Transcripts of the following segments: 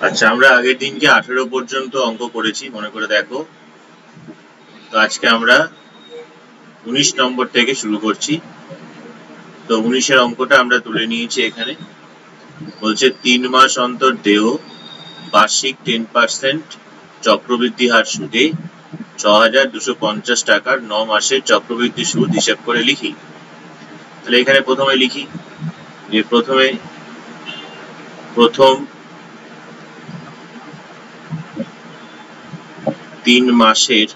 আচ্ছা, আমরা আগের দিনকে 18 পর্যন্ত অঙ্ক করেছি, মনে করে দেখো। তো আজকে আমরা 19 নম্বর থেকে শুরু করছি। তো 19-এর অঙ্কটা আমরা তুলে নিয়েছি এখানে। বলছে 3 মাস অন্তর দেয় বার্ষিক 10% চক্রবৃদ্ধি হার সুদে 6,250 টাকার 9 মাসের চক্রবৃদ্ধি সুদ হিসেব করে লিখি। তাহলে এখানে প্রথমে লিখি যে প্রথম 3 মাসের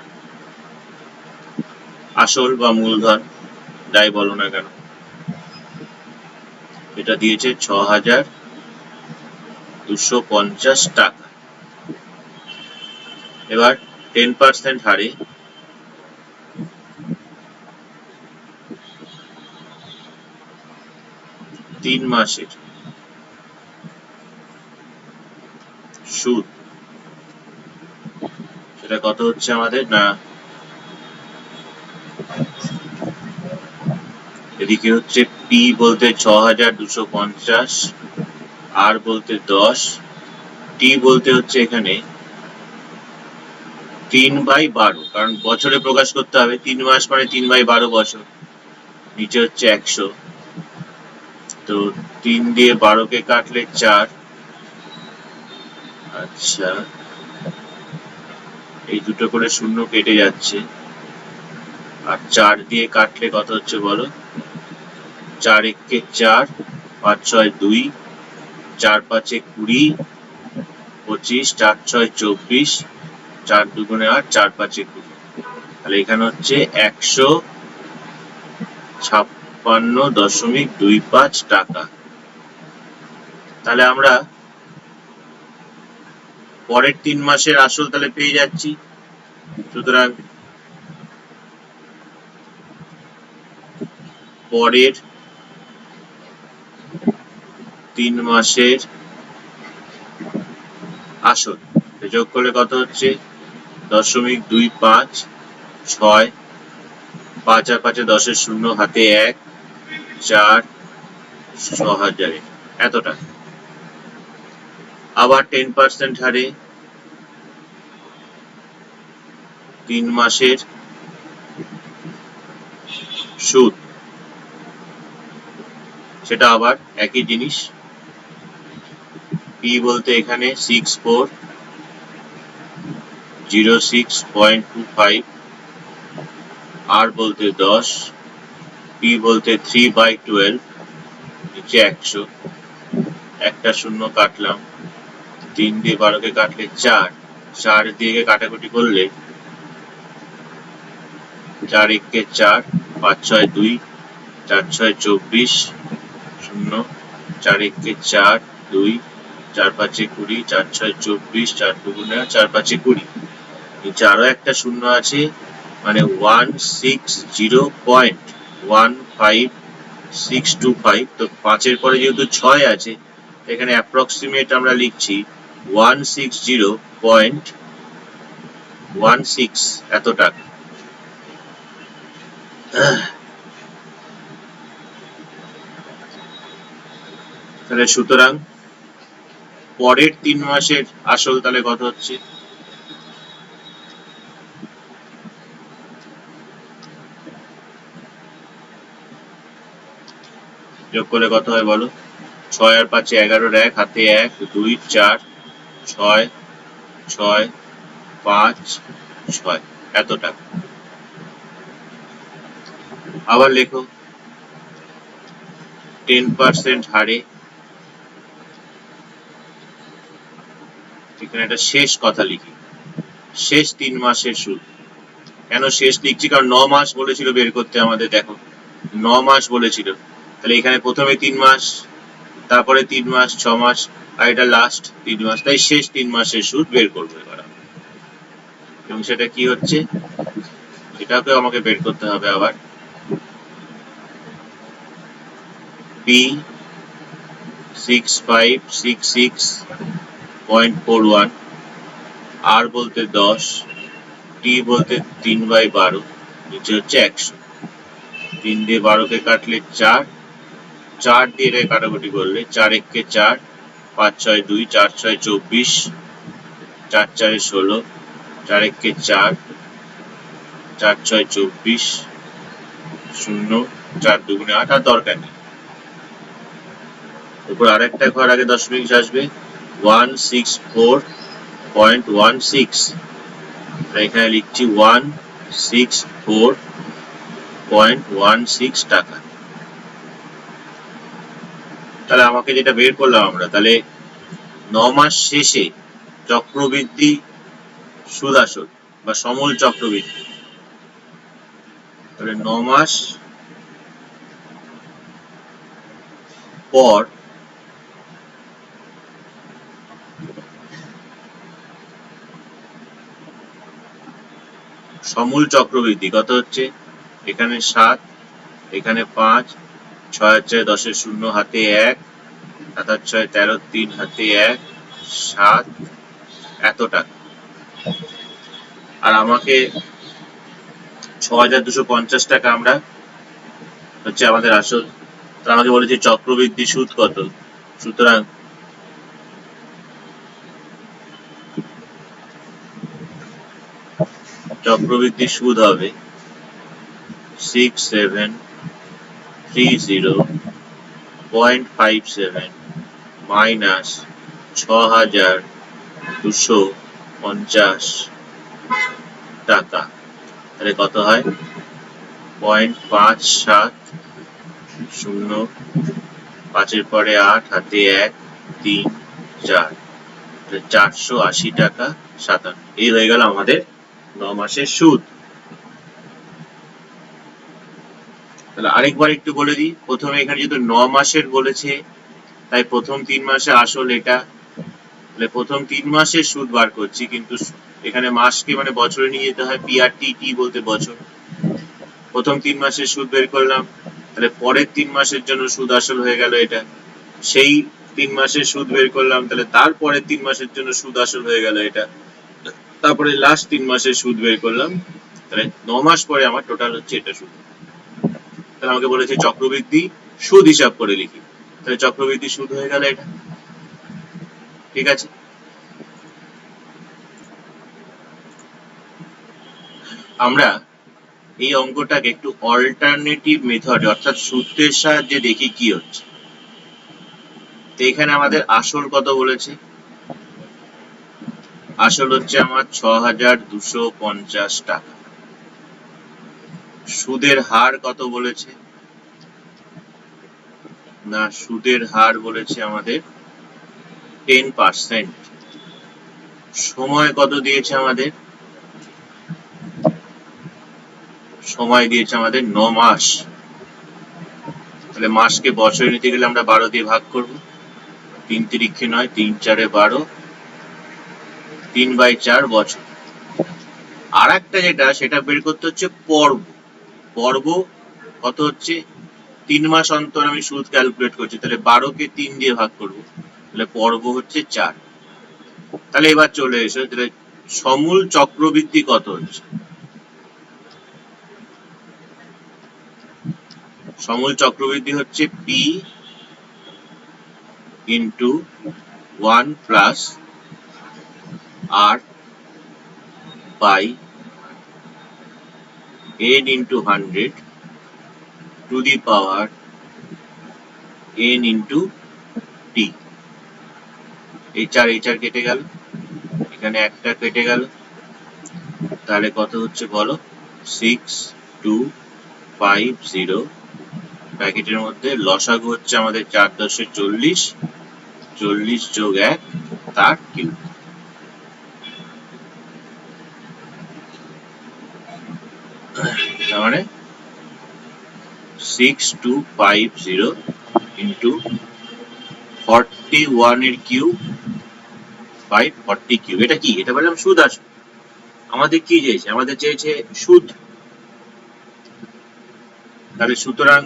আসল বা মূলধন যাই বলো না কেন, এটা দিয়েছে 6,250 টাকা। এবার 10% হারে 3 মাসের সুদ, সেটা কত হচ্ছে আমাদের, না এদিকে হচ্ছে পি বলতে 6,250, আর বলতে 10, টি বলতে হচ্ছে এখানে 3/12, কারণ বছরে প্রকাশ করতে হবে। 3 মাস মানে 3/12 বছর। নিচে হচ্ছে 100, তো 3 দিয়ে 12কে কাটলে 4। আচ্ছা, এই দুটো করে শূন্য কেটে যাচ্ছে, আর 4 দিয়ে কাটলে কত হচ্ছে বলো? 4 একে 4, 5 6 2, 4 5 20, 25, 4 6 24, 4 2 8, 4 5 20। তাহলে এখানে হচ্ছে 156.25 টাকা। তাহলে আমরা পরের 3 মাসের আসল তাহলে পেয়ে যাচ্ছি। সুতরাং পরের 3 মাসের আসল যোগ করলে কত হচ্ছে? 0.25, 6, 5 আর 5 10-এর শূন্য, হাতে 1, 4, 6,000 এত টাকা। আবার 10% হারে 3 মাসের সুদ, সেটা আবার একই জিনিস। পি বলতে এখানে 6406.25, আর বলতে 10, পি বলতে 3/12, নিচে 100, একটা শূন্য কাটলাম, 3 দিয়ে 12কে কাটলে 4, 4 দিয়ে কাটাকুটি করলে 4 একে 4, 5 6 2, 4 6 24, 0, 4 একে 4 2, 4 5 20, 4 6 24, 4 2 8, 4 5 20। নিচে আরো একটা শূন্য আছে, মানে 160.15625। তো 5-এর পরে যেহেতু 6 আছে, এখানে অ্যাপ্রক্সিমেট আমরা লিখছি 160.16 এত টাকা। তাহলে সুতরাং পরের 3 মাসের আসল তাহলে কত হচ্ছে? যোগ করলে কত হয় বলো? 6 আর 5 11-এর 1, হাতে 1, 2 4, 6 6, 5 6 এত টাকা। আবার লেখো 10% হারে, এখানে একটা শেষ কথা লিখি, শেষ 3 মাসের সুদ। কেন শেষ লিখছি? কারণ 9 মাস বলেছিল বের করতে আমাদের। দেখো 9 মাস বলেছিল, তাহলে এখানে প্রথমে 3 মাস, তারপরে 3 মাস, 6 মাস, আর এটা লাস্ট 3 মাস, তাই শেষ 3 মাসের সুদ বের করবো এবার। এবং সেটা কি হচ্ছে সেটাকে আমাকে বের করতে হবে আবার। পি 6566.41, আর বলতে 10, টি বলতে 3/12, নিচে হচ্ছে 100, 3 দিয়ে 12কে কাটলে 4, 4 দিয়ে কাটাকুটি করলে 4 একে 4, 5 6 2 4 6 24, 4 4 16, 4 1 4, 4 6 24, 0 4 2 8 আর দরকার নেই। উপর আরেকটা ঘর আগে দশমিক আসবে 164.16, এখানে লিখছি 164.16 টাকা। তাহলে আমাকে যেটা বের করলাম আমরা, তাহলে 9 মাস শেষে চক্রবৃদ্ধি সুদ আসল বা সমূল চক্রবৃদ্ধি, তাহলে 9 মাস পর সমূল চক্রবৃদ্ধি কত হচ্ছে, এখানে 7, এখানে 5, 6 4 10 0 হাতে 1, 7 6 13 3 হাতে 1, 7 এত টাকা। আর আমাকে 6250 টাকা আমরা হচ্ছে আমাদের আসল। তো আমাকে বলেছে চক্রবৃদ্ধি সুদ কত, সুতরাং চক্রবৃদ্ধি সুদ হবে 6730.57 মাইনাস 6250 টাকা, তাহলে কত হয় 0.57, 5 পরে 8 হাতে 1 3 4, 480 টাকা 57। এই হয়ে গেল আমাদের 9 মাসের সুদ। তাহলে আরেকবার একটু বলে দিই, প্রথমে এখানে যেহেতু 9 মাসের বলেছে তাই প্রথম 3 মাসে আসল এটা, তাহলে প্রথম 3 মাসের সুদ বার করছি, কিন্তু এখানে মাসকে মানে বছরে নিয়ে যেতে হয়, PRTT বলতে বছর। প্রথম 3 মাসের সুদ বের করলাম, তাহলে পরের 3 মাসের জন্য সুদ আসল হয়ে গেল এটা, সেই 3 মাসের সুদ বের করলাম, তাহলে তারপরের 3 মাসের জন্য সুদ আসল হয়ে গেল এটা, তারপরে লাস্ট 3 মাসের সুদ বের করলাম, তাহলে 9 মাস পরে আমার টোটাল হচ্ছে এটা সুদ। তাহলে আমাকে বলেছে চক্রবৃদ্ধি সুদ হিসাব করে লিখি, তাহলে চক্রবৃদ্ধি সুদ হয়ে গেল এটা। ঠিক আছে, আমরা এই অঙ্কটাকে একটু অল্টারনেটিভ মেথডে অর্থাৎ সূত্রের সাহায্যে দেখি কি হচ্ছে। তো এখানে আমাদের আসল কত বলেছে, আসল হচ্ছে আমার 6250 টাকা। সুদের হার কত বলেছে, না সুদের হার বলেছে আমাদের 10%। সময় কত দিয়েছে আমাদের, সময় দিয়েছে আমাদের 9 মাস। তাহলে মাসকে বছরে নিতে গেলে আমরা 12 দিয়ে ভাগ করব, 3 তিরিক্ষে 9, 3 4 12, 3/4 বছর। আর একটা যেটা সেটা বের করতে হচ্ছে পর্ব, পর্ব কত হচ্ছে 3 মাস অন্তর আমি সুদ ক্যালকুলেট করছি, তাহলে 12 কে 3 দিয়ে ভাগ করব, তাহলে পর্ব হচ্ছে 4। তাহলে এবার চলে এসো, তাহলে সমূল চক্রবৃদ্ধি কত হচ্ছে, সমূল চক্রবৃদ্ধি হচ্ছে P into 1 plus R by n into 100 to the power n into t। এই 4 কেটে গেল, এখানে একটা কেটে গেল, তাহলে কত হচ্ছে বলো, 6250। প্যাকেটের মধ্যে লসাগু হচ্ছে আমাদের 4 10 40, 40 যোগ 1 তার কিউব। তার মানে 6250 ইন্টু 41 এর কিউব বাই 40 কিউব। এটা কি, এটা বললাম সুদ আসল। আমাদের কি চেয়েছে, আমাদের চেয়েছে সুদ। তাহলে সুতরাং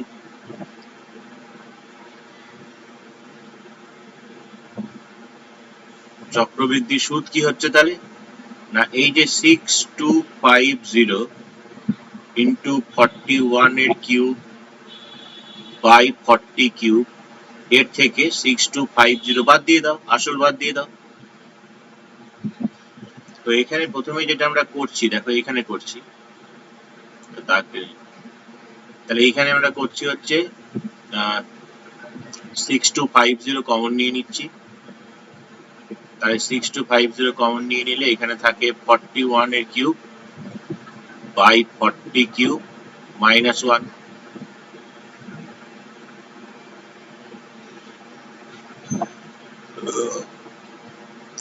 চক্রবৃদ্ধি সুদ কি হচ্ছে, তাহলে না এই যে 6250 ইন্টু 41 এর কিউব বাই 40 কিউব এর থেকে 6250 বাদ দিয়ে দাও, আসল বাদ দিয়ে দাও। তো এখানে প্রথমে যেটা আমরা করছি, দেখো এখানে করছি, তাহলে এইখানে আমরা করছি হচ্ছে 6250 কমন নিয়ে নিচ্ছি। তাহলে 6250 কমন নিয়ে নিলে এখানে থাকে 41 এর কিউব বাই 40 কিউব মাইনাস 1।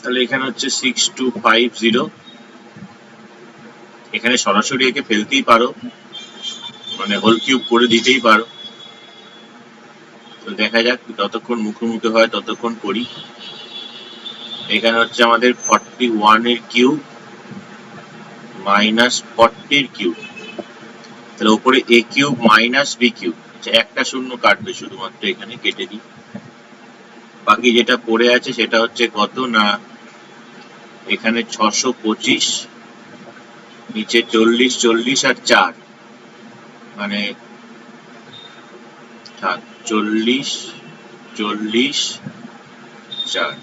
তাহলে এখানে হচ্ছে 6250, এখানে সরাসরি একে ফেলতেই পারো, মানে হোল কিউব করে দিতেই পারো। তো দেখা যাক যতক্ষণ মুখোমুখি হয় ততক্ষণ করি। এখানে হচ্ছে আমাদের 41 এর কিউব মাইনাস 40 এর কিউব, তাহলে উপরে এ কিউব মাইনাস বি কিউব, একটা শূন্য কাটবে শুধুমাত্র, এখানে কেটে দিই। বাকি যেটা পড়ে আছে সেটা হচ্ছে কত না, এখানে 625, নিচে 40 40 আর 4, মানে 40 40 4,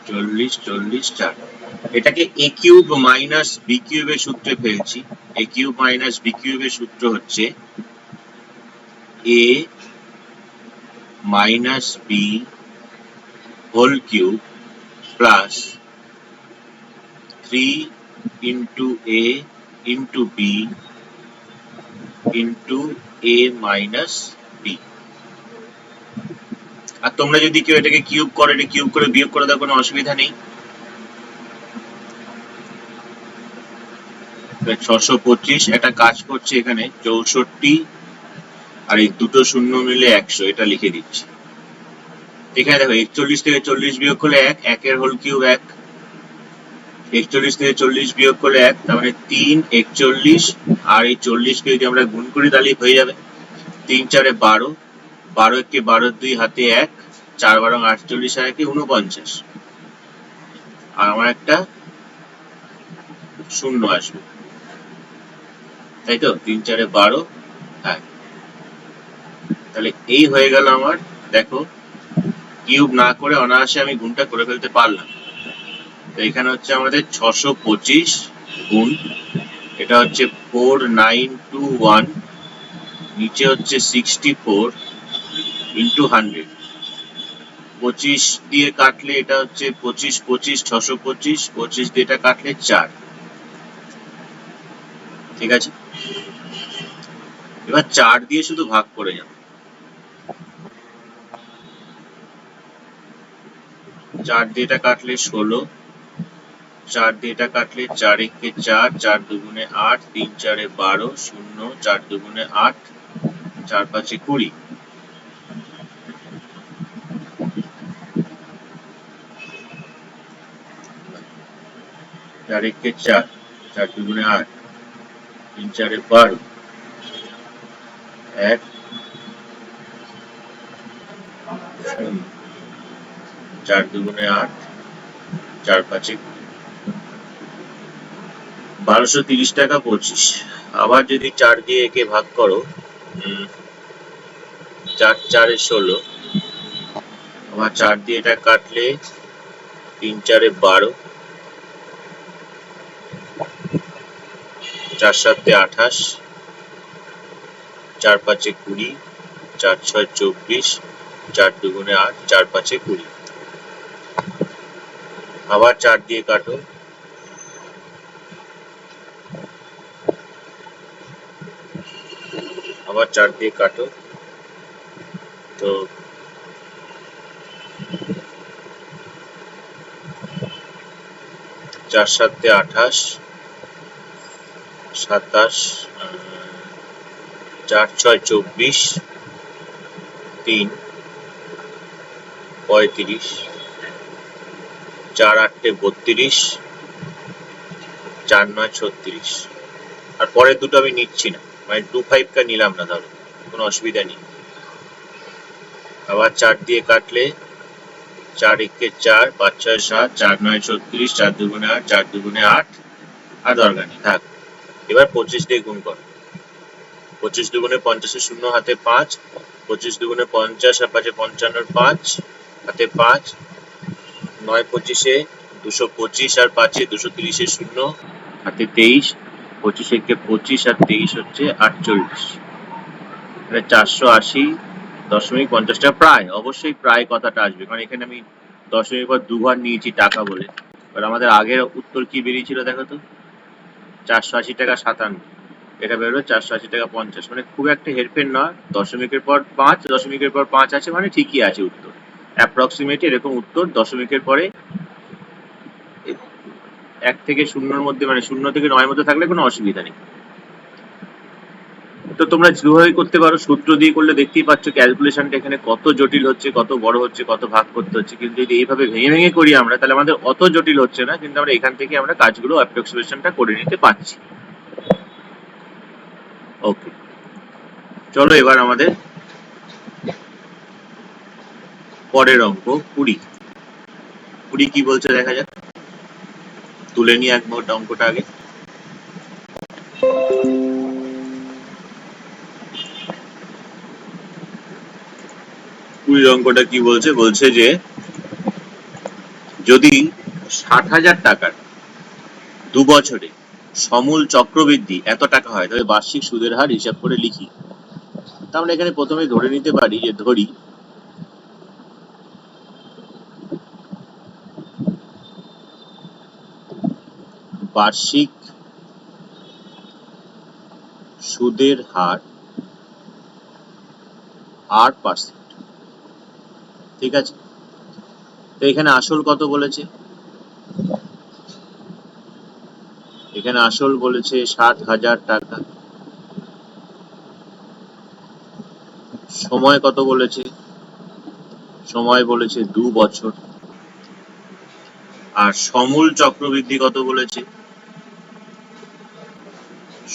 40 40 4। এটাকে এ কিউব মাইনাস বি কিউবের সূত্রে ফেলছি। এ কিউব মাইনাস বি কিউবের সূত্র হচ্ছে A minus B whole cube plus 3 into A into B into A minus B. আর তোমরা যদি কেউ এটাকে কিউব করে, এটা কিউব করে বিয়োগ করে দাও, কোনো অসুবিধা নেই। 625 একটা কাজ করছে, এখানে 64 আর এই দুটো শূন্য মিলে 100, এটা লিখে দিচ্ছি। এখানে দেখো 41 থেকে 40 বিয়োগ করলে 1, 1 এর হোল কিউব 1, 41 থেকে 40 বিয়োগ করলে 1, তার মানে 3 41, আর এই 40 কে যদি আমরা গুণ করি তাহলে হয়ে যাবে 3 4 12, 12 কে 12 2 হাতে 1, 4 12 48 আর 1 49, আর আমার একটা শূন্য আসবে, তাই তো? 3 4 12, হ্যাঁ। তাহলে এই হয়ে গেল আমার, দেখো কিউব না করে অনায়াসে আমি গুণটা করে ফেলতে পারলাম। তো এখানে হচ্ছে আমাদের 625 গুণ, এটা হচ্ছে 4921, নিচে হচ্ছে 64 ইন্টু 100, 25 দিয়ে কাটলে এটা হচ্ছে 25 25 625, 25 দিয়ে এটা কাটলে 4, ঠিক আছে? এবার 4 দিয়ে শুধু ভাগ করে যাও, 4 দিয়ে এটা কাটলে 16, 4 দিয়ে এটা কাটলে 4 একে 4, 4 দুগুণে 8, 3 4 12, 0 4 দুগুণে 8, 4 5 20, 4 একে 4, 4 দুগুণে 8, 3 4 12, 1 4 দুগুণে 8, 4 5 1230 টাকা 25। আবার যদি 4 দিয়ে একে ভাগ করো, 4 4 16, আবার 4 দিয়ে এটা কাটলে 3 4 12, 4 7 28, 4 5 20, 4 6 24, 4 দুগুণে 8, 4 5 20। আবার 4 দিয়ে কাটো, আবার 4 দিয়ে কাটো, তো 4 7 28, 27, 4 6 24, 3 35, 4 8 32, 4 9 36। আর পরের দুটো আমি নিচ্ছি না, মানে 25 কা নিলাম না, ধরো কোনো অসুবিধা নেই। আবার 4 দিয়ে কাটলে 4 একে 4, 5 6 7, 4 9 36, 4 দুগুণে 8, 4 দুগুণে 8, আর দরকার নেই, থাক। এবার 25 দিয়ে গুণ করো, 25 দুগুণে 50, শূন্য হাতে 5, 25 দুগুণে 50 আর 5 55 5 হাতে 5 9 25 225 আর 5 230 শূন্য হাতে 23 25 একে 25 আর 23 হচ্ছে 48 মানে 480.50 টাকা প্রায়, অবশ্যই প্রায় কথাটা আসবে কারণ এখানে আমি দশমিক পর দুবার নিয়েছি টাকা বলে। এবার আমাদের আগের উত্তর কি বেরিয়েছিল দেখো তো, 480 টাকা 57, এটা বেরোলো 480 টাকা 50, মানে খুব একটা হেরফের নয়। দশমিকের পর 5, দশমিকের পর 5 আছে মানে ঠিকই আছে উত্তর, অ্যাপ্রক্সিমেট এরকম উত্তর। দশমিকের পরে 1 থেকে 0 মধ্যে, মানে 0 থেকে 9 মধ্যে থাকলে কোনো অসুবিধা নেই। তো তোমরা যেভাবে করতে পারো, সূত্র দিয়ে করলে দেখতেই পাচ্ছ ক্যালকুলেশনটা এখানে কত জটিল হচ্ছে, কত বড় হচ্ছে, কত ভাগ করতে হচ্ছে। কিন্তু যদি এইভাবে ভেঙে ভেঙে করি আমরা, তাহলে আমাদের অত জটিল হচ্ছে না, কিন্তু আমরা এখান থেকে আমরা কাজগুলো অ্যাপ্রক্সিমেশনটা করে নিতে পারছি। ওকে, চলো এবার আমাদের পরের অঙ্ক 20 কি বলছে দেখা যাক। তুলে নিয়ে একবার অঙ্কটা আগে। 20 অঙ্কটা কি বলছে, বলছে যে যদি 60,000 টাকার 2 বছরে সমূল চক্রবৃদ্ধি এত টাকা হয়, তবে বার্ষিক সুদের হার হিসাব করে লিখি। তা আমরা এখানে প্রথমে ধরে নিতে পারি যে, ধরি বার্ষিক সুদের হার 8%, ঠিক আছে। তো এখানে আসল কত বলেছে, এখানে আসল বলেছে 60,000 টাকা। সময় কত বলেছে, সময় বলেছে 2 বছর। আর সমূল চক্রবৃদ্ধি কত বলেছে,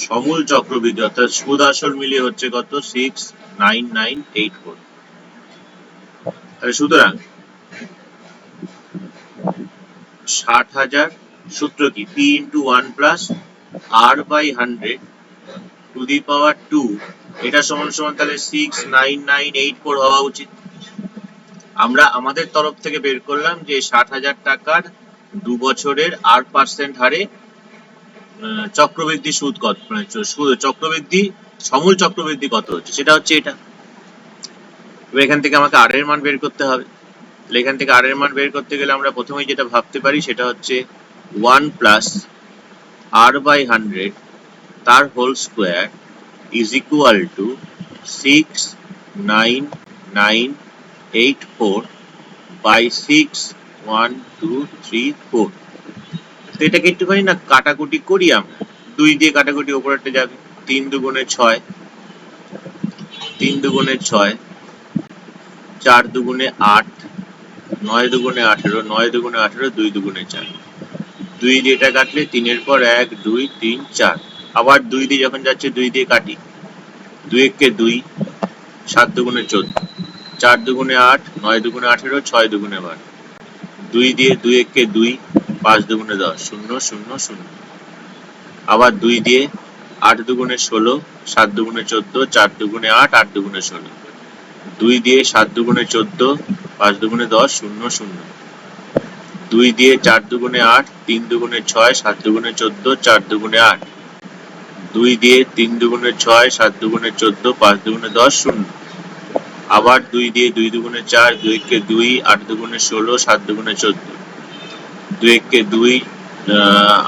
সমূল চক্রবৃদ্ধি অর্থাৎ সুদ আসল মিলিয়ে হচ্ছে কত, 69984। তাহলে সুতরাং 60,000, সূত্র কি, p into 1 plus r by 100 to the power 2, এটা সমান সমান তাহলে 69984 হওয়া উচিত। আমরা আমাদের তরফ থেকে বের করলাম যে 60,000 টাকার 2 বছরের 8% হারে চক্রবৃদ্ধি সুদ কত, মানে চক্রবৃদ্ধি সমূল চক্রবৃদ্ধি কত হচ্ছে, সেটা হচ্ছে এটা। এবার এখান থেকে আমাকে আর এর মান বের করতে হবে। তাহলে এখান থেকে আর এর মান বের করতে গেলে আমরা প্রথমেই যেটা ভাবতে পারি সেটা হচ্ছে 1 প্লাস r বাই 100 তার whole square is equal to 69984 by 61234। তো এটাকে একটুখানি না কাটাকুটি করি আমরা, 2 দিয়ে কাটাকুটি ওপরেরটা যাবে, 3 দুগুণে 6, 3 দুগুণে 6, 4 দুগুণে 8, 9 দুগুণে 18, 9 দুগুণে 18, 2 দুগুণে 4, 2 দিয়ে এটা কাটলে 3 এর পর 1 2 3 4, আবার 2 দিয়ে যখন যাচ্ছে 2 দিয়ে কাটি, 2 একে 2, 7 দুগুণে 14, 4 দুগুণে 8, 9 দুগুণে 18, 6 দুগুণে 12, 2 দিয়ে 2 একে 2, 5 দুগুণে 10, 0 0 0, আবার 2 দিয়ে 8 দুগুণে 16, 7 দুগুণে 14, 4 দুগুণে 8, 8 দুগুণে 16, 2 দিয়ে 7 দুগুণে 14, 5 দুগুণে 10, 0 0, 2 দিয়ে 4 দুগুণে 8, 3 দুগুণে 6, 7 দুগুণে 14, 4 দুগুণে 8, 2 দিয়ে 3 দুগুণে 6, 7 দুগুণে 14, 5 দুগুণে 10, 0, আবার 2 দিয়ে 2 দুগুণে 4, 2 একে 2, 8 দুগুণে 16, 7 দুগুণে 14, 2 একে 2,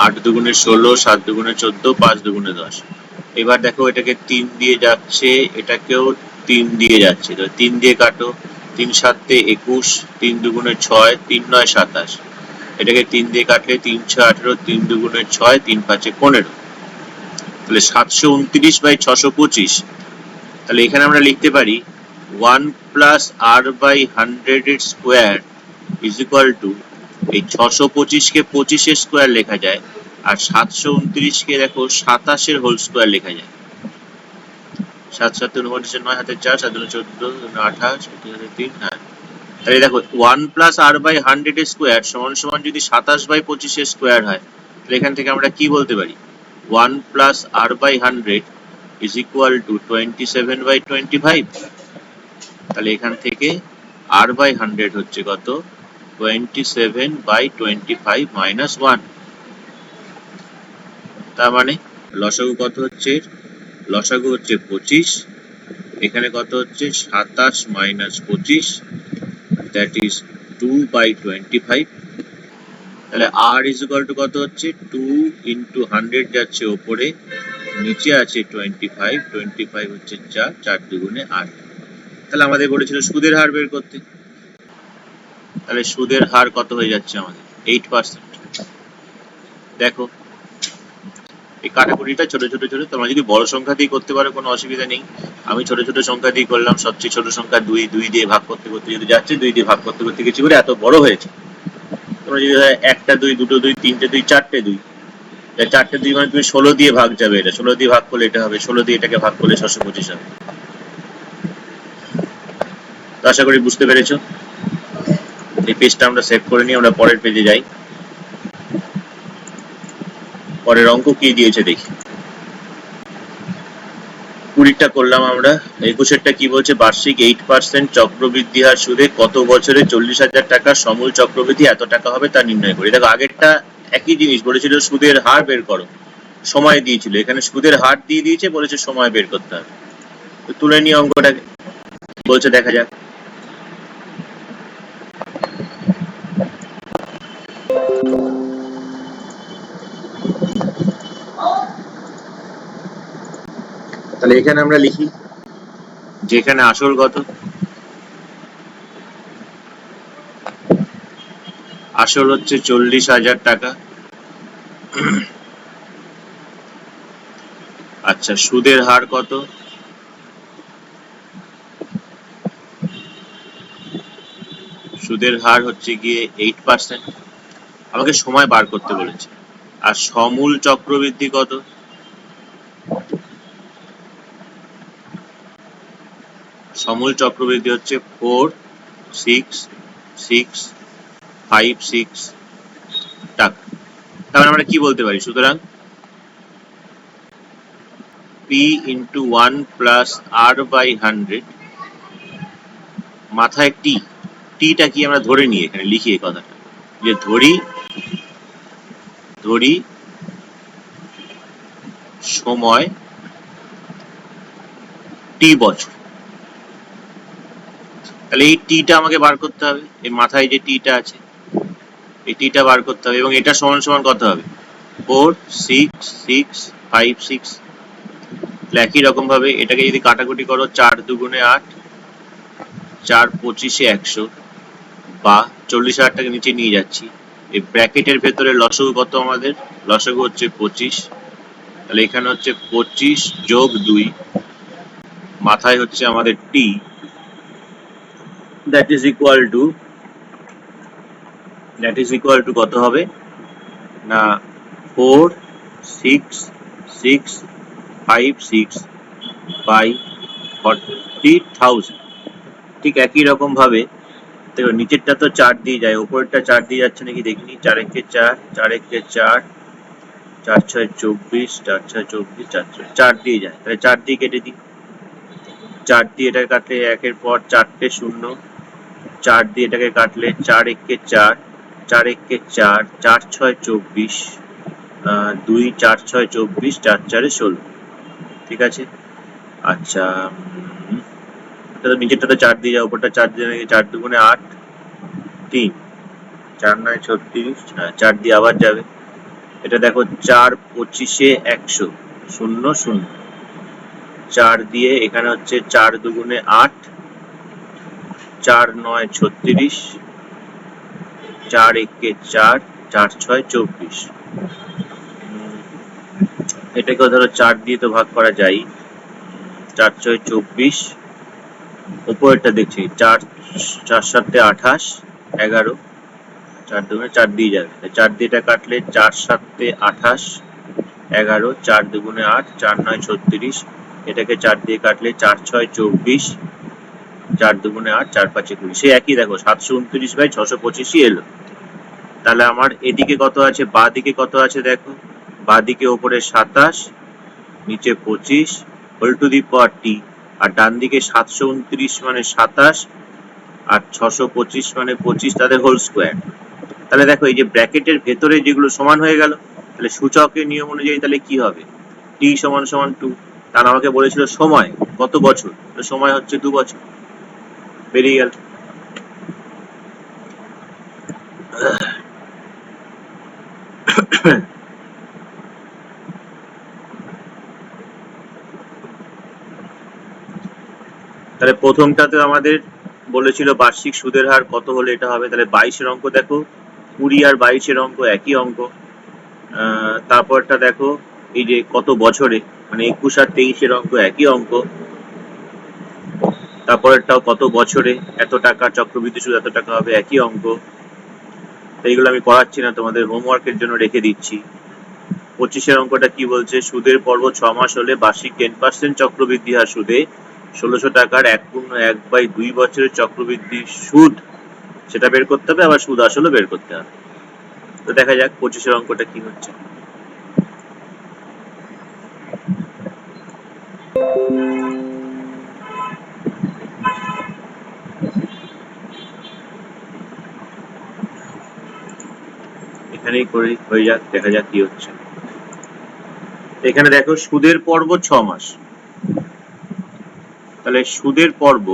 8 দুগুণে 16, 7 দুগুণে 14, 5 দুগুণে 10। এবার দেখো এটাকে 3 দিয়ে যাচ্ছে, এটাকেও 3 দিয়ে যাচ্ছে, তো 3 দিয়ে কাটো, 3 7 21, 3 দুগুণে 6, 3 9 27, এটাকে 3 দিয়ে কাটলে 3 6 18, 3 দুগুণে 6, 3 5 15, তাহলে 729 বাই 625। তাহলে এখানে আমরা লিখতে পারি 1 প্লাস r বাই 100 এর স্কোয়ার ইজ ইকুয়াল টু, এই 625 কে 25 এর স্কোয়ার লেখা যায়, আর 729 কে দেখো 27 এর হোল স্কোয়ার লেখা যায়। 7 7 29, 9 হাতে 4, 7 14, 28, 3, হ্যাঁ। তাহলে দেখো 1 প্লাস r বাই 100 এর স্কোয়ার সমান সমান যদি 27 বাই 25 এর স্কোয়ার হয়, তাহলে এখান থেকে আমরা কি বলতে পারি, 1 plus r by 100 is equal to 27 by 25। তাহলে এখান থেকে r/100 হচ্ছে কত 27/25 মাইনাস 1। তার মানে লসাগু কত হচ্ছে, লসাগু হচ্ছে 25, এখানে কত হচ্ছে 27 মাইনাস 25, দ্যাট ইজ 2/25। তাহলে r ইজ ইকুয়াল টু কত হচ্ছে 2 ইন্টু 100 যাচ্ছে ওপরে, নিচে আছে 25 হচ্ছে 4, 4 দুগুণে 8। তাহলে আমাদের বলেছিল সুদের হার বের করতে, তাহলে সুদের হার কত হয়ে যাচ্ছে আমাদের 8%। দেখো এই কাটাকুটিটা ছোট ছোট ছোট, তোমরা যদি বড় সংখ্যা দিয়ে করতে পারো কোনো অসুবিধা নেই, আমি ছোট ছোট সংখ্যা দিয়ে করলাম। সবচেয়ে ছোট সংখ্যা 2, 2 দিয়ে ভাগ করতে করতে যদি যাচ্ছে 2 দিয়ে ভাগ করতে করতে কিছু করে এত বড় হয়েছে। তোমরা যদি হয় 1টা 2, 2টো 2, 3টে 2, 4টে 2, 4টে 2 মানে তুমি 16 দিয়ে ভাগ যাবে, এটা 16 দিয়ে ভাগ করলে এটা হবে, 16 দিয়ে এটাকে ভাগ করলে 625 হবে। তো আশা করি বুঝতে পেরেছো। এই পেজটা আমরা সেভ করে নিই, আমরা পরের পেজে যাই। পরের অঙ্ক কি দিয়েছে দেখি। 20টা করলাম আমরা, 21এরটা কি বলছে, বার্ষিক 8% চক্রবৃদ্ধি হার সুদে কত বছরে 40,000 টাকার সমূল চক্রবৃদ্ধি এত টাকা হবে তা নির্ণয় করি। দেখো আগেরটা একই জিনিস বলেছিল, সুদের হার বের করো, সময় দিয়েছিল, এখানে সুদের হার দিয়ে দিয়েছে, বলেছে সময় বের করতে হবে। তো তুলে নিয়ে অঙ্কটাকে বলছে দেখা যাক। তাহলে এখানে আমরা লিখি যেখানে আসল কত, আসল হচ্ছে 40,000 টাকা। আচ্ছা সুদের হার কত, সুদের হার হচ্ছে গিয়ে 8%, আমাকে সময় বার করতে বলেছে। আর সমূল চক্রবৃদ্ধি কত, সমূল চক্রবৃদ্ধি হচ্ছে 46656 টাকা। তাহলে আমরা কি বলতে পারি, সুতরাং p ইন্টু 1 প্লাস r/100, মাথায় টিটা কি আমরা ধরে নিই, এখানে লিখি এই কথাটা, যে ধরি সময় t বছর। তাহলে এই টিটা আমাকে বার করতে হবে, এই মাথায় যে টিটা আছে এই টিটা বার করতে হবে, এবং এটা সমান সমান কত হবে 46656। একই রকম ভাবে এটাকে যদি কাটাকুটি করো, 4 দুগুণে 8, 4 25 100, বা 40,000 টাকা নিচে নিয়ে যাচ্ছি। এই ব্র্যাকেটের ভেতরে লসাগু কত, আমাদের লসাগু হচ্ছে 25, তাহলে এখানে হচ্ছে 25 যোগ 2, মাথায় হচ্ছে আমাদের টি, দ্যাট ইজ ইকুয়াল টু কত হবে না 46656 বাই 40,000। ঠিক একই রকম ভাবে দেখো নিচেরটা তো 4 দিয়ে যায়, উপরেরটা 4 দিয়ে যাচ্ছে নাকি দেখিনি। 4 একে 4, 4 একে 4, 4 6 24, 4 6 24, 4 দিয়ে যায়, তাহলে 4 দিয়ে কেটে দিই। 4 দিয়ে এটাকে কাটলে একের পর 4টে 0, 4 দিয়ে এটাকে কাটলে 4 একে 4, 4 একে 4, 4 6 24, 2 4 6 24, 4 4 16। ঠিক আছে। আচ্ছা নিচেরটাতে 4 দিয়ে যায়, উপরটা 4 দিয়ে, 4 দুগুণে 8, 3, 4 9 36, 4 দিয়ে আবার যাবে। এটা দেখো 4 25 100 0 0, 4 দিয়ে এখানে হচ্ছে 4 দুগুণে 8, 4 9 36, 4 একে 4, 4 6 24। এটাকে ধরো 4 দিয়ে তো ভাগ করা যায়, 4 6 24, উপরেরটা দেখছি 4 4 7 28 11, 4 দুগুণে 4 দিয়ে যাবে, 4 দিয়ে এটা কাটলে 4 7 28 11, 4 দুগুণে 8, 4 9 36, এটাকে 4 দিয়ে কাটলে 4 6 24, 4 দুগুণে 8, 4 5 20, সে একই দেখো 729/625 এলো। তাহলে আমার এদিকে কত আছে, বা দিকে কত আছে দেখো, বা দিকে ওপরে 27, নিচে 25 হোল টু দি পাওয়ার টি, আর ডান দিকে 729 মানে 27, আর 625 মানে 25, তাদের হোল স্কোয়ার। তাহলে দেখো এই যে ব্র্যাকেটের ভেতরে যেগুলো সমান হয়ে গেল, তাহলে সূচকের নিয়ম অনুযায়ী তাহলে কি হবে, t সমান সমান 2। তার আমাকে বলেছিল সময় কত বছর, সময় হচ্ছে 2 বছর, বেরিয়ে গেল। তাহলে প্রথমটাতে আমাদের বলেছিল বার্ষিক সুদের হার কত হলে এটা হবে, তাহলে 22-এর অঙ্ক দেখো, 20 আর 22-এর অঙ্ক একই অঙ্ক। তারপরটা দেখো এই যে কত বছরে, মানে 21 আর 23-এর অঙ্ক একই অঙ্ক। তারপরেরটাও কত বছরে এত টাকা চক্রবৃদ্ধি সুদ এত টাকা হবে, একই অঙ্ক। এইগুলো আমি করাচ্ছি না, তোমাদের হোমওয়ার্কের জন্য রেখে দিচ্ছি। 25-এর অঙ্কটা কি বলছে, সুদের পর্ব 6 মাস হলে বার্ষিক 10% চক্রবৃদ্ধি হার সুদে 1600 টাকার 1/2 বছরের চক্রবৃদ্ধি সুদ, সেটা বের করতে হবে, আবার সুদ আসলে বের করতে হবে। তো দেখা যাক 25-এর অঙ্কটা কি হচ্ছে। এখানেই করে হয়ে যাক, দেখা যাক কি হচ্ছে। এখানে দেখো সুদের পর্ব 6 মাস, তাহলে সুদের পর্ব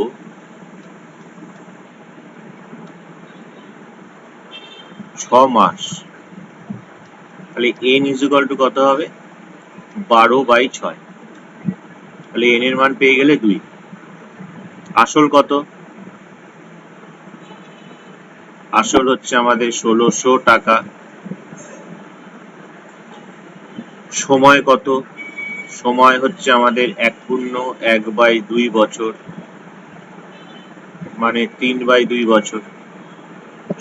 6 মাস, তাহলে n = কত হবে, 12/6। তাহলে n এর মান পেয়ে গেলে 2। আসল কত, আসল হচ্ছে আমাদের 1600 টাকা। সময় কত, সময় হচ্ছে আমাদের 1/2 বছর, মানে 3/2 বছর।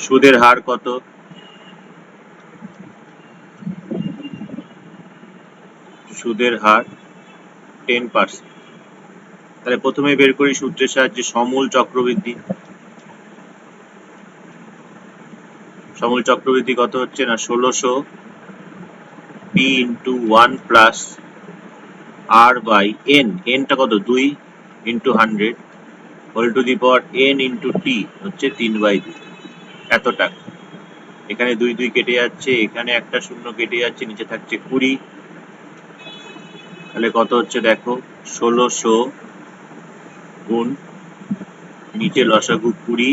সুদের হার কত, সুদের হার 10%। তাহলে প্রথমে বের করি সূত্রের সাহায্যে সমূল চক্রবৃদ্ধি। সমূল চক্রবৃদ্ধি কত হচ্ছে না, 1600 p × 1 plus r by n, টা কত 2 × 100 whole to the power n × t হচ্ছে 3/2, এত টাকা। এখানে 2 2 কেটে যাচ্ছে, এখানে একটা শূন্য কেটে যাচ্ছে, নিচে থাকছে 20। তাহলে কত হচ্ছে দেখো, 1600 গুণ নিচে লসাগু 20,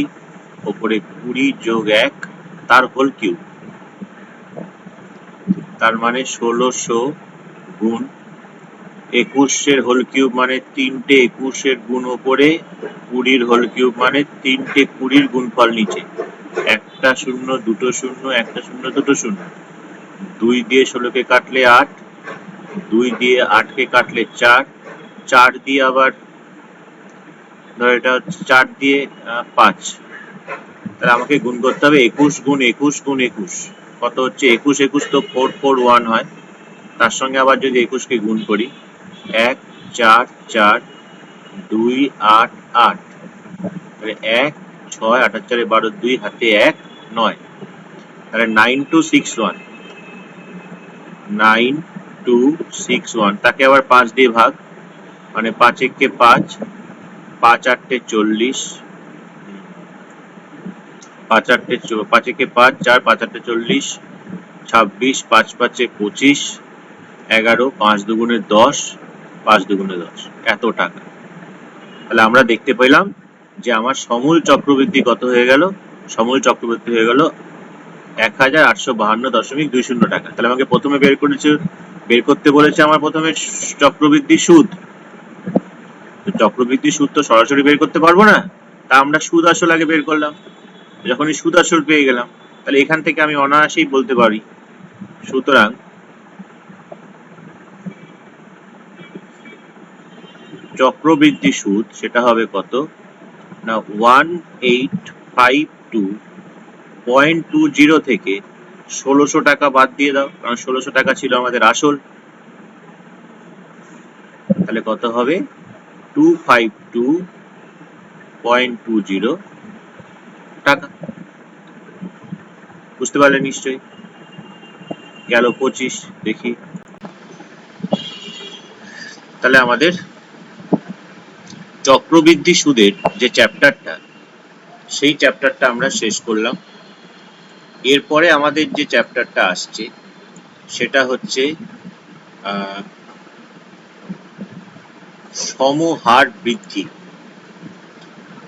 ওপরে 20 যোগ 1 তার হোল কিউব, তার মানে 1600 গুণ 21-এর হোল কিউব, মানে 3টে 21-এর গুণ ওপরে, 20-র হোল কিউব মানে 3টে 20-র গুণফল নিচে। একটা শূন্য, দুটো শূন্য, একটা শূন্য, দুটো শূন্য। 2 দিয়ে 16কে কাটলে 8, 2 দিয়ে 8কে কাটলে 4, 4 দিয়ে আবার ধর এটা হচ্ছে 4 দিয়ে 5। তাহলে আমাকে গুণ করতে হবে 21 গুণ 21 গুণ 21, কত হচ্ছে 21 21 তো 441 হয়। তার সঙ্গে আবার যদি 21কে গুণ করি, 1 4 4 2 8 8, তাহলে 1 6 8 4 12 2 হাতে 1 9, তাহলে 9261, 9261। তাকে আবার 5 দিয়ে ভাগ, মানে 5 একে 5, 5 8 40, 5 একে 5, 4 5 8 40, 26, 5 5 25, 11, 5 দুগুণে 10, 5 দুগুণে 10, এত টাকা। তাহলে আমরা দেখতে পেলাম যে আমার সমূল চক্রবৃদ্ধি কত হয়ে গেল, সমূল চক্রবৃদ্ধি হয়ে গেল 1852.20 টাকা। তাহলে আমাকে প্রথমে বের করতে বলেছে আমার প্রথমে চক্রবৃদ্ধি সুদ। চক্রবৃদ্ধি সুদ তো সরাসরি বের করতে পারবো না, তা আমরা সুদ আসল আগে বের করলাম। যখনই সুদ আসল পেয়ে গেলাম, তাহলে এখান থেকে আমি অনায়াসেই বলতে পারি, সুতরাং চক্রবৃদ্ধি সুদ সেটা হবে কত না, 1852.20 থেকে 1600 টাকা বাদ দিয়ে দাও, কারণ 1600 টাকা ছিল আমাদের আসল। তাহলে কত হবে, 252.20 টাকা। বুঝতে পারলে নিশ্চয়ই। গেল 25, দেখি। তাহলে আমাদের চক্রবৃদ্ধি সুদের যে চ্যাপ্টারটা, সেই চ্যাপ্টারটা আমরা শেষ করলাম। এরপরে আমাদের যে চ্যাপ্টারটা আসছে সেটা হচ্ছে সমহার বৃদ্ধি।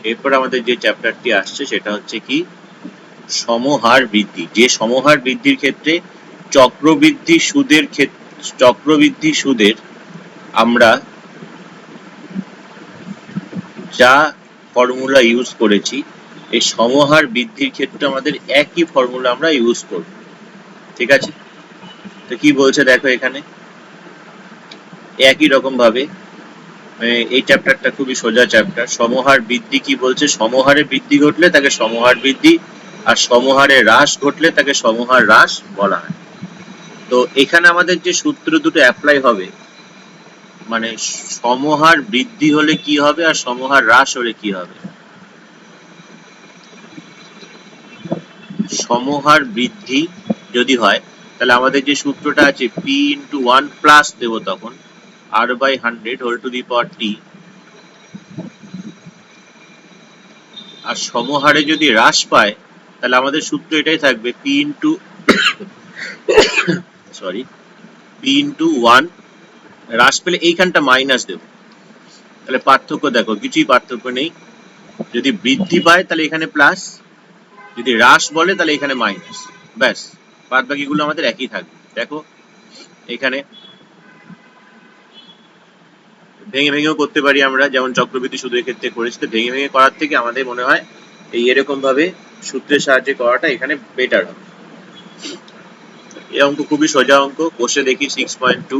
এরপর আমাদের যে চ্যাপ্টারটি আসছে সেটা হচ্ছে কি সমহার বৃদ্ধি। যে সমহার বৃদ্ধির ক্ষেত্রে চক্রবৃদ্ধি সুদের আমরা যা ফর্মুলা ইউজ করেছি, এই সমহার বৃদ্ধির ক্ষেত্রে আমাদের একই ফর্মুলা আমরা ইউজ করব। ঠিক আছে? তো কি বলছে দেখো এখানে, একই রকম ভাবে এই চ্যাপ্টারটা খুবই সোজা চ্যাপ্টার। সমহার বৃদ্ধি কি বলছে, সমহারে বৃদ্ধি ঘটলে তাকে সমহার বৃদ্ধি, আর সমহারে হ্রাস ঘটলে তাকে সমহার হ্রাস বলা হয়। তো এখানে আমাদের যে সূত্র দুটো অ্যাপ্লাই হবে, মানে সমহার বৃদ্ধি হলে কি হবে আর সমহার হ্রাস হলে কি হবে। সমহার বৃদ্ধি যদি হয় তাহলে আমাদের যে সূত্রটা আছে p × 1 প্লাস দেব তখন r/100 whole to the power t, আর সমহারে যদি হ্রাস পায় তাহলে আমাদের সূত্র এটাই থাকবে p × 1, হ্রাস পেলে এইখানটা মাইনাস দেব। তাহলে পার্থক্য দেখো, কিছুই পার্থক্য নেই। যদি বৃদ্ধি পায় তাহলে এখানে প্লাস, যদি হ্রাস বলে তাহলে এখানে মাইনাস, ব্যাস। বাদ বাকিগুলো আমাদের একই থাকবে। দেখো এখানে ভেঙে ভেঙেও করতে পারি আমরা, যেমন চক্রবৃদ্ধি সুদের ক্ষেত্রে করেছি। তো ভেঙে ভেঙে করার থেকে আমাদের মনে হয় এই এরকম ভাবে সূত্রের সাহায্যে করাটা এখানে বেটার হবে। এই অঙ্ক খুবই সোজা অঙ্ক, বসে দেখি 6.2,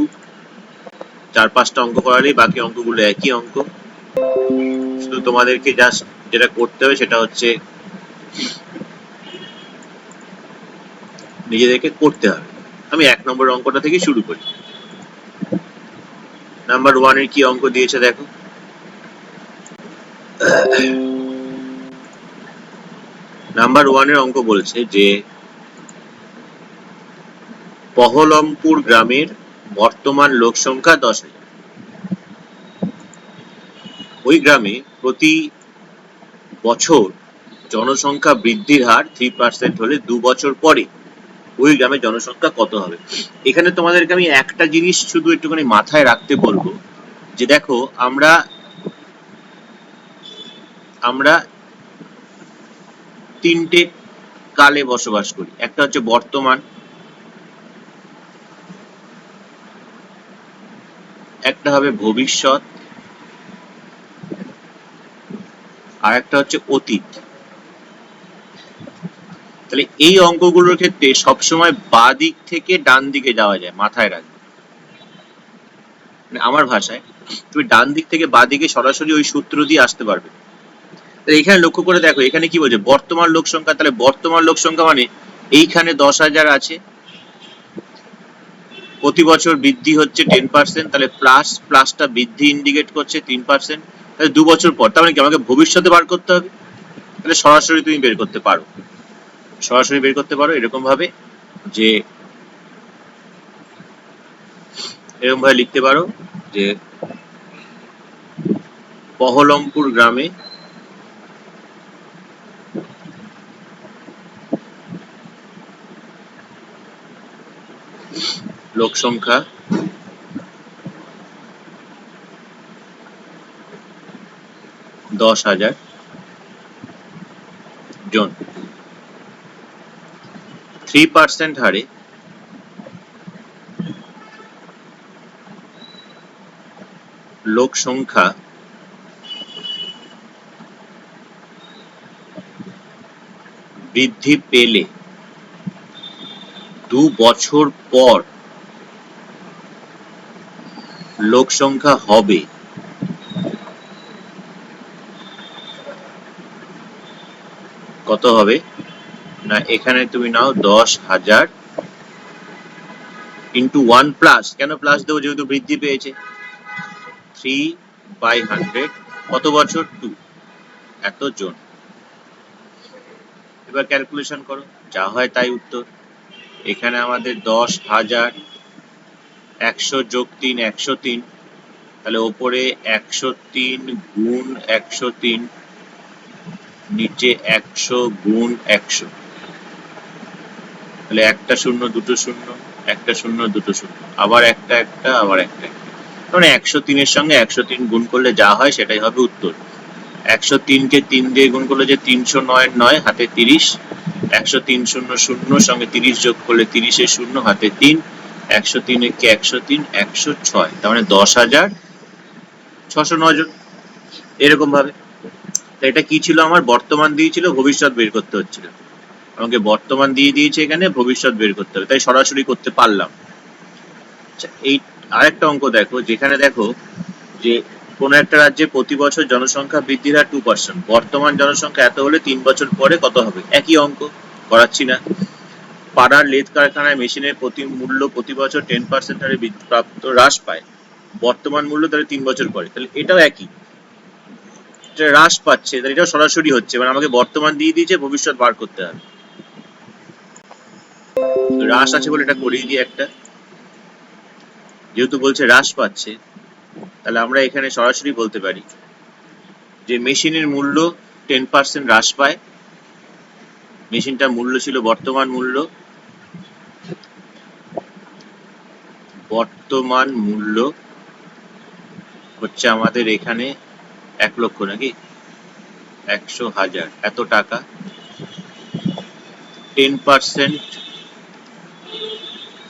4-5টা অঙ্ক করালেই বাকি অঙ্কগুলো একই অঙ্ক। শুধু তোমাদেরকে জাস্ট যেটা করতে হবে সেটা হচ্ছে নিজেদেরকে করতে হবে। আমি 1 নম্বর অঙ্কটা থেকে শুরু করি। নাম্বার 1 এর কি অঙ্ক দিয়েছে দেখো। নাম্বার 1 এর অঙ্ক বলছে যে পহলমপুর গ্রামের বর্তমান লোক সংখ্যা 10,000। ওই গ্রামে প্রতি বছর জনসংখ্যা বৃদ্ধির হার 3% হলে 2 বছর পরে ওই গ্রামের জনসংখ্যা কত হবে। এখানে তোমাদেরকে আমি একটা জিনিস শুধু একটুখানি মাথায় রাখতে বলবো, যে দেখো আমরা তিনটে কালে বসবাস করি। একটা হচ্ছে বর্তমান, একটা হবে ভবিষ্যৎ, আর একটা হচ্ছে অতীত। তাহলে এই অঙ্কগুলোর ক্ষেত্রে সবসময় বাঁ দিক থেকে ডান দিকে যাওয়া যায়, মাথায় রাখবে। আমার ভাষায় তুমি ডান দিক থেকে বাঁ দিকে সরাসরি ওই সূত্র দিয়ে আসতে পারবে। তাহলে এখানে লক্ষ্য করে দেখো, এখানে কি বলছে বর্তমান লোক সংখ্যা। তাহলে বর্তমান লোক সংখ্যা মানে এইখানে 10,000 আছে, প্রতি বছর বৃদ্ধি হচ্ছে 10%, তাহলে প্লাসটা বৃদ্ধি ইন্ডিকেট করছে 3%। তাহলে 2 বছর পর, তার মানে কি আমাকে ভবিষ্যতে বার করতে হবে। তাহলে সরাসরি তুমি বের করতে পারো এরকম ভাবে, যে এরকম ভাবে লিখতে পারো যে পহলমপুর গ্রামে লোক সংখ্যা 10,000 জন। 3% হারে লোক সংখ্যা বৃদ্ধি পেলে 2 বছর পর লোক সংখ্যা হবে কত হবে না, এখানে তুমি নাও 10,000 ইন্টু 1 প্লাস, কেন প্লাস দেবো, যেহেতু বৃদ্ধি পেয়েছে, 3/100 কত বছর, 2, এত জন। এবার ক্যালকুলেশন করো, যা হয় তাই উত্তর। এখানে আমাদের 10,000, 100 যোগ 3, 103, তাহলে ওপরে 103 গুণ 103, নিচে 100 গুণ 100, তাহলে একটা শূন্য দুটো শূন্য, একটা শূন্য দুটো শূন্য, আবার একটা একটা, আবার একটা একটা, মানে 103 এর সঙ্গে 103 গুণ করলে যা হয় সেটাই হবে উত্তর। 103 কে 3 দিয়ে গুণ করলে যে 309 9 হাতে 30, 103 শূন্য শূন্য সঙ্গে 30 যোগ করলে 30 এর শূন্য হাতে 3, 103 কে 103 106, তার মানে 10,609 জন, এরকম ভাবে। এটা কি ছিল, আমার বর্তমান দিয়েছিল, ভবিষ্যৎ বের করতে হচ্ছিল। আমাকে বর্তমান দিয়ে দিয়েছে, এখানে ভবিষ্যৎ বের করতে হবে, তাই সরাসরি করতে পারলাম। এই আরেকটা অঙ্ক দেখো, যেখানে দেখো যে কোন একটা রাজ্যে প্রতি বছর জনসংখ্যা বৃদ্ধির হার 2%, বর্তমান জনসংখ্যা এত হলে 3 বছর পরে কত হবে? একই অঙ্ক, করাচ্ছি না। পাড়ার লেদ কারখানায় মেশিনের মূল্য প্রতি বছর 10% হারে প্রাপ্ত হ্রাস পায়, বর্তমান মূল্য তাহলে 3 বছর পরে, তাহলে এটাও একই, এটা হ্রাস পাচ্ছে, তাহলে এটাও সরাসরি হচ্ছে, মানে আমাকে বর্তমান দিয়ে দিয়েছে, ভবিষ্যৎ বার করতে হবে। হ্রাস আছে বলে এটা করিয়ে দিয়ে একটা, যেহেতু বলছে হ্রাস পাচ্ছে, তাহলে আমরা এখানে সরাসরি বলতে পারি যে মেশিনের মূল্য 10% হ্রাস পায়, মেশিনটার মূল্য ছিল বর্তমান মূল্য, বর্তমান মূল্য হচ্ছে আমাদের এখানে 1 লক্ষ নাকি 100,000, এত টাকা, 10%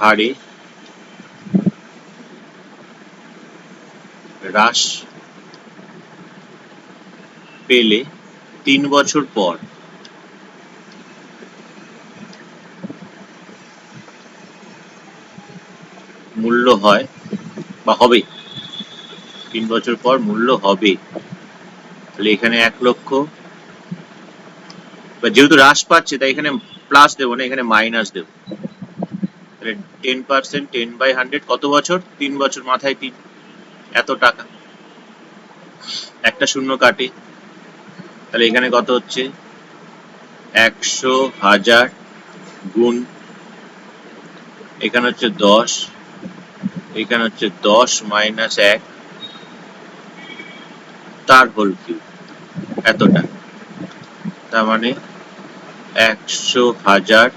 হারে হ্রাস পেলে 3 বছর পর মূল্য হয় বা হবে, 3 বছর পর মূল্য হবে, তাহলে এখানে 1 লক্ষ, যেহেতু হ্রাস পাচ্ছে তাই এখানে প্লাস দেবো না, এখানে মাইনাস দেবো, তাহলে 10% 10/100 কত বছর? 3 বছর, মাথায় 3, এত টাকা, একটা শূন্য কাটে, তাহলে এখানে কত হচ্ছে? 100,000 গুণ, এখানে হচ্ছে 10, এখানে হচ্ছে 10 মাইনাস 1, তার হোল কিউব, এতটা, তার মানে 100,000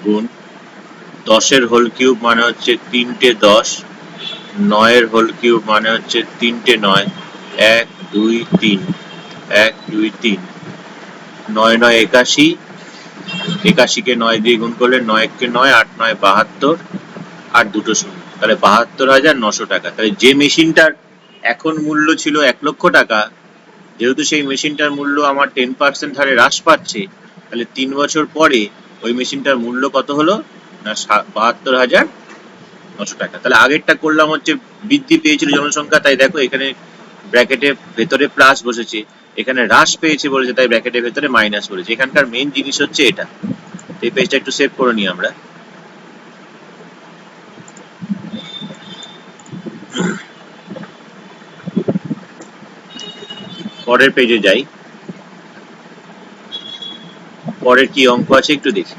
গুণ 10 এর হোল কিউব মানে হচ্ছে 3টে 10, 9 এর হোল কিউব মানে হচ্ছে 3টে 9, 1 2 3, 1 2 3, 9 9 81, 81 কে 9 দিয়ে গুণ করলে 9 কে 9, 8 9 72, আর দুটো শূন্য, তাহলে 72,900 টাকা। তাহলে যে মেশিনটার এখন মূল্য ছিল 1 লক্ষ টাকা, যেহেতু সেই মেশিনটার মূল্য আমার 10% হারে হ্রাস পাচ্ছে, তাহলে 3 বছর পরে ওই মেশিনটার মূল্য কত হলো না 72,900 টাকা। তাহলে আগেরটা করলাম হচ্ছে বৃদ্ধি পেয়েছিল জনসংখ্যা, তাই দেখো এখানে ব্র্যাকেটের ভেতরে প্লাস বসেছে, এখানে হ্রাস পেয়েছে বলেছে তাই ব্র্যাকেটের ভেতরে মাইনাস বলেছে। এখানকার মেইন জিনিস হচ্ছে এটা। এই পেজটা একটু সেভ করে নিই আমরা। পরের পেজে যাই, পরের কি অঙ্ক আছে একটু দেখি।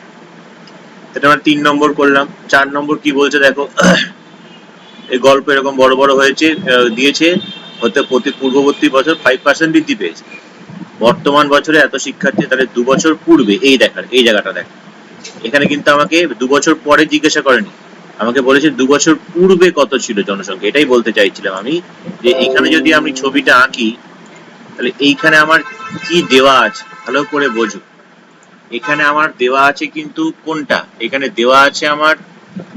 এটা আমরা 3 নম্বর করলাম। 4 নম্বর কি বলছে দেখো, এই গল্প এরকম বড় বড় হয়েছে, দিয়েছে হতে প্রতি পূর্ববর্তী বছর 5% বৃদ্ধি পেয়েছে, বর্তমান বছরে এত শিক্ষার্থী, তাহলে 2 বছর পূর্বে, এই দেখার এই জায়গাটা দেখ, এখানে কিন্তু আমাকে 2 বছর পরে জিজ্ঞাসা করেনি, আমাকে বলেছে 2 বছর পূর্বে কত ছিল জনসংখ্যা। এটাই বলতে চাইছিলাম আমি, যে এখানে যদি আমি ছবিটা আঁকি, তাহলে এইখানে আমার কি দেওয়া আছে ভালো করে বোঝো। এখানে আমার দেওয়া আছে কিন্তু কোনটা, এখানে দেওয়া আছে আমার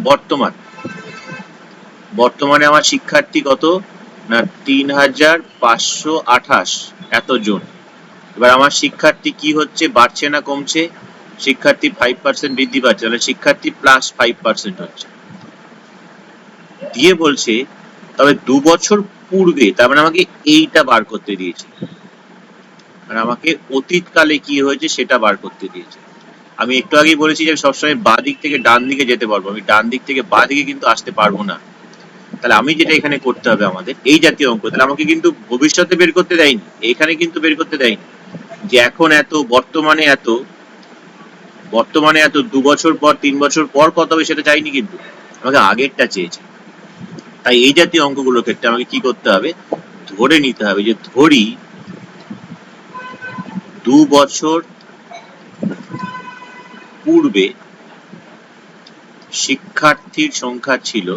বর্তমান, বর্তমানে আমার শিক্ষার্থী কত না 3,528 এতজন। এবার আমার শিক্ষার্থী কি হচ্ছে, বাড়ছে না কমছে? শিক্ষার্থী 5% বৃদ্ধি পাচ্ছে, তাহলে শিক্ষার্থী প্লাস 5% হচ্ছে। দিয়ে বলছে তবে 2 বছর পূর্বে, তার মানে আমাকে এইটা বার করতে দিয়েছে, মানে আমাকে অতীতকালে কি হয়েছে সেটা বার করতে দিয়েছে। আমি একটু আগেই বলেছি যে সবসময় বাঁ দিক থেকে ডান দিকে যেতে পারবো, আমি ডান দিক থেকে বাঁ দিকে কিন্তু আসতে পারবো না। তাহলে আমি যেটা এখানে করতে হবে আমাদের এই জাতীয় অঙ্ক, তাহলে আমাকে কিন্তু ভবিষ্যতে বের করতে দেয়নি, এখানে কিন্তু বের করতে দেয়নি যে এখন এত, বর্তমানে এত, বর্তমানে এত, 2 বছর পর 3 বছর পর কত হবে সেটা চাইনি, কিন্তু আমাকে আগেরটা চেয়েছে। তাই এই জাতীয় অঙ্কগুলোর ক্ষেত্রে আমাকে কি করতে হবে, ধরে নিতে হবে যে ধরি 2 বছর পূর্বে শিক্ষার্থীর সংখ্যা ছিল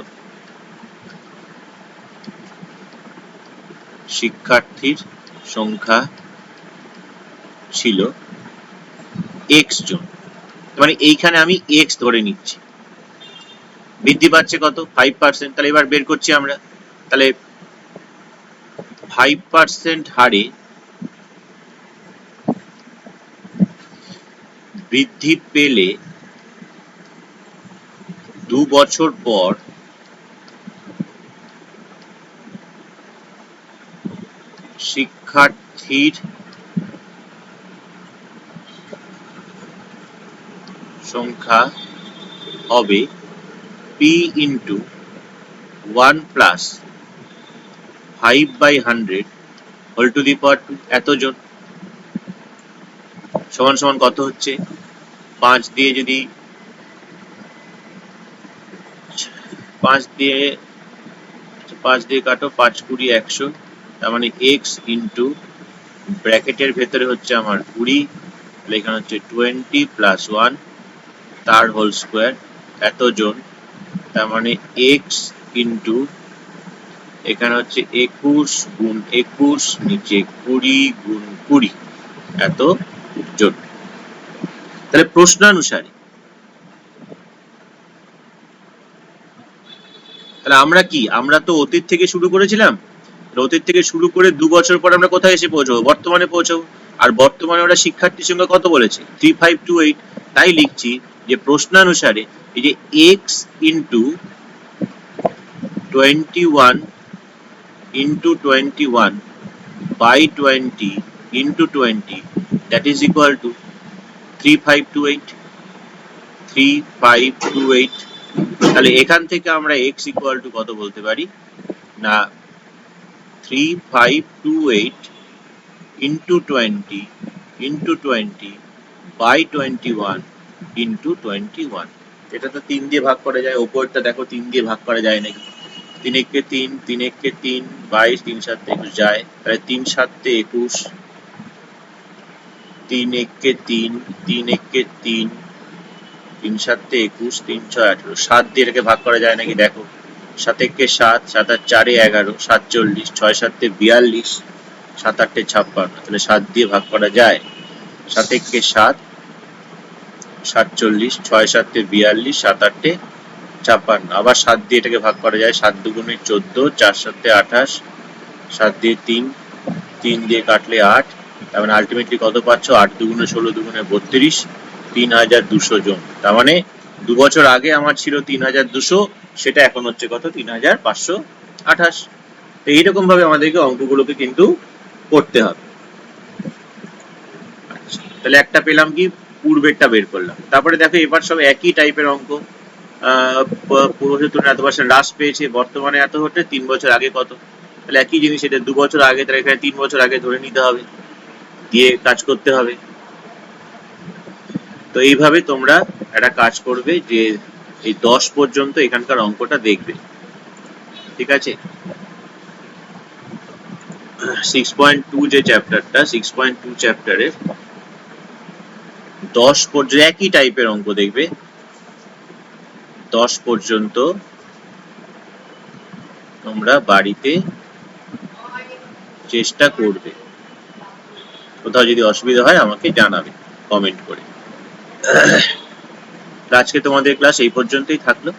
x জন, মানে এইখানে আমি x ধরে নিচ্ছি, বৃদ্ধি পাচ্ছে কত 5%। তাহলে এবার বের করছি আমরা, তাহলে 5% হারে বৃদ্ধি পেলে 2 বছর পর শিক্ষার্থীর সংখ্যা হবে p into 1 plus 5/100 whole to the power 2 এতজন, সমান সমান কত হচ্ছে, 5 দিয়ে যদি 5 দিয়ে কাটো, 5 20 100, তার মানে x ইন্টু ব্র্যাকেটের ভেতরে হচ্ছে আমার 20, তাহলে এখানে হচ্ছে 20 plus 1 তার হোল স্কোয়ার এতজন, তার মানে x ইন্টু এখানে হচ্ছে 21 গুণ 21 নিচে 20 গুণ 20 এত জন। তাহলে প্রশ্নানুসারে তাহলে আমরা তো অতীত থেকে শুরু করেছিলাম, অতীত থেকে শুরু করে 2 বছর পর আমরা কোথায় এসে পৌঁছবো, বর্তমানে পৌঁছবো। আর বর্তমানে ওরা শিক্ষার্থীর সংখ্যা কত বলেছে, 3528। তাই লিখছি যে প্রশ্নানুসারে এই যে x into 21 into 21 by 20 into 20 that is equal to 3528। তাহলে এখান থেকে আমরা x equal to কত বলতে পারি না 3528 into 20 into 20 by 21 into 21। এটা তো 3 দিয়ে ভাগ করা যায়, উপরটা দেখো 3 দিয়ে ভাগ করা যায় নাকি, 3 একে 3 3 একে 3 22 3 7 21 যায়, তাহলে 3 7 21, 3 একে 3 3 একে 3 3 7 21 3 6 18, 7 দিয়ে এটাকে ভাগ করা যায় নাকি দেখো, 7 একে 7 7 আর 4 11 47, 6 7 42, 7 8 56, তাহলে 7 দিয়ে ভাগ করা যায়, 7 একে 7 47, 6 7 42, 7 8 56, আবার 7 দিয়ে এটাকে ভাগ করা যায়, 7 দুগুণে 14, 4 7 28, 7 দিয়ে 3 3 দিয়ে কাটলে 8, তার মানে আলটিমেটলি কত পাচ্ছ, 8 দুগুণে 16 দুগুণে 32, 3200 জন। তার মানে 2 বছর আগে আমার ছিল 3200, সেটা এখন হচ্ছে কত 3528। তো এইরকম ভাবে আমাদেরকে অঙ্কগুলোকে কিন্তু করতে হবে। তাহলে একটা পেলাম কি, পূর্বেরটা বের করলাম। তারপরে দেখো এবার সব একই টাইপের অঙ্ক, পূর্ববর্তী তুলনায় এত বছর হ্রাস পেয়েছে, বর্তমানে এত হচ্ছে, 3 বছর আগে কত, তাহলে একই জিনিস, এটা 2 বছর আগে, তাহলে এখানে 3 বছর আগে ধরে নিতে হবে, দিয়ে কাজ করতে হবে। তো এইভাবে তোমরা একটা কাজ করবে যে এই 10 পর্যন্ত এখানকার অঙ্কটা দেখবে, ঠিক আছে। 6.2 যে চ্যাপ্টারটা, 6.2 চ্যাপ্টারের 10 পর্যন্ত একই টাইপের অঙ্ক দেখবে, 10 পর্যন্ত তোমরা বাড়িতে চেষ্টা করবে। কোথাও যদি অসুবিধা হয় আমাকে জানাবে কমেন্ট করে। আজকে তোমাদের ক্লাস এই পর্যন্তই থাকলো।